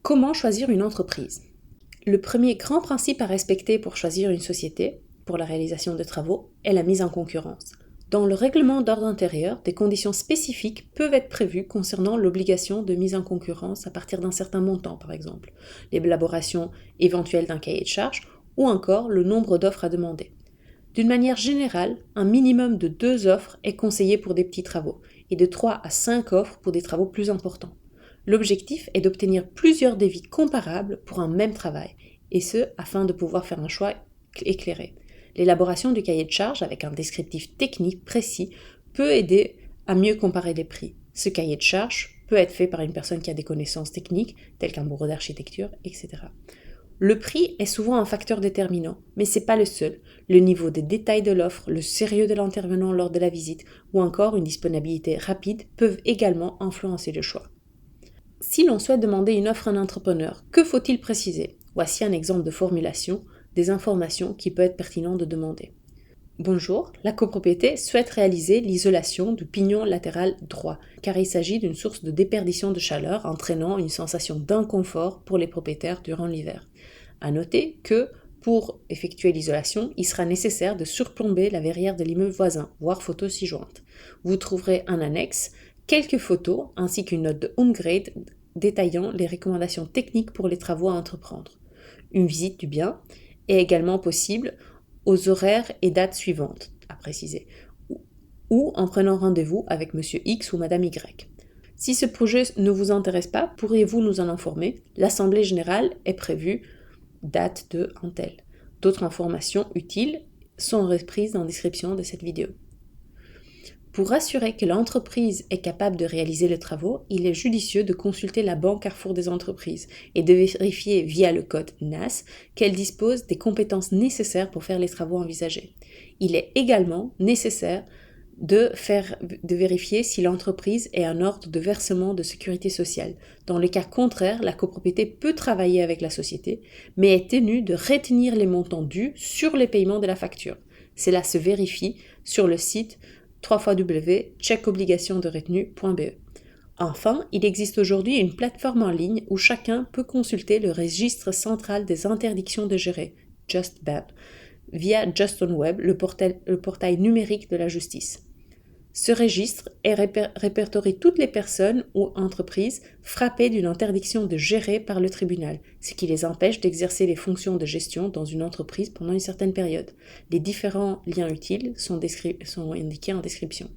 Comment choisir une entreprise? Le premier grand principe à respecter pour choisir une société, pour la réalisation de travaux, est la mise en concurrence. Dans le règlement d'ordre intérieur, des conditions spécifiques peuvent être prévues concernant l'obligation de mise en concurrence à partir d'un certain montant, par exemple, l'élaboration éventuelle d'un cahier de charges ou encore le nombre d'offres à demander. D'une manière générale, un minimum de 2 offres est conseillé pour des petits travaux et de 3 à 5 offres pour des travaux plus importants. L'objectif est d'obtenir plusieurs devis comparables pour un même travail, et ce, afin de pouvoir faire un choix éclairé. L'élaboration du cahier de charges avec un descriptif technique précis peut aider à mieux comparer les prix. Ce cahier de charges peut être fait par une personne qui a des connaissances techniques, telles qu'un bureau d'architecture, etc. Le prix est souvent un facteur déterminant, mais ce n'est pas le seul. Le niveau des détails de l'offre, le sérieux de l'intervenant lors de la visite, ou encore une disponibilité rapide peuvent également influencer le choix. Si l'on souhaite demander une offre à un entrepreneur, que faut-il préciser? Voici un exemple de formulation des informations qui peut être pertinent de demander. Bonjour, la copropriété souhaite réaliser l'isolation du pignon latéral droit, car il s'agit d'une source de déperdition de chaleur entraînant une sensation d'inconfort pour les propriétaires durant l'hiver. À noter que, pour effectuer l'isolation, il sera nécessaire de surplomber la verrière de l'immeuble voisin, voire photo ci-jointe. Vous trouverez un annexe, quelques photos ainsi qu'une note de Homegrade détaillant les recommandations techniques pour les travaux à entreprendre. Une visite du bien est également possible aux horaires et dates suivantes, à préciser, ou en prenant rendez-vous avec Monsieur X ou Madame Y. Si ce projet ne vous intéresse pas, pourriez-vous nous en informer? L'Assemblée générale est prévue date de un tel. D'autres informations utiles sont reprises dans la description de cette vidéo. Pour assurer que l'entreprise est capable de réaliser les travaux, il est judicieux de consulter la Banque Carrefour des entreprises et de vérifier via le code NAS qu'elle dispose des compétences nécessaires pour faire les travaux envisagés. Il est également nécessaire de vérifier si l'entreprise est en ordre de versement de sécurité sociale. Dans le cas contraire, la copropriété peut travailler avec la société, mais est tenue de retenir les montants dus sur les paiements de la facture. Cela se vérifie sur le site www.checkobligationderetenue.be. Enfin, il existe aujourd'hui une plateforme en ligne où chacun peut consulter le registre central des interdictions de gérer, JustBan, via JustonWeb, le portail numérique de la justice. Ce registre répertorie toutes les personnes ou entreprises frappées d'une interdiction de gérer par le tribunal, ce qui les empêche d'exercer les fonctions de gestion dans une entreprise pendant une certaine période. Les différents liens utiles sont indiqués en description.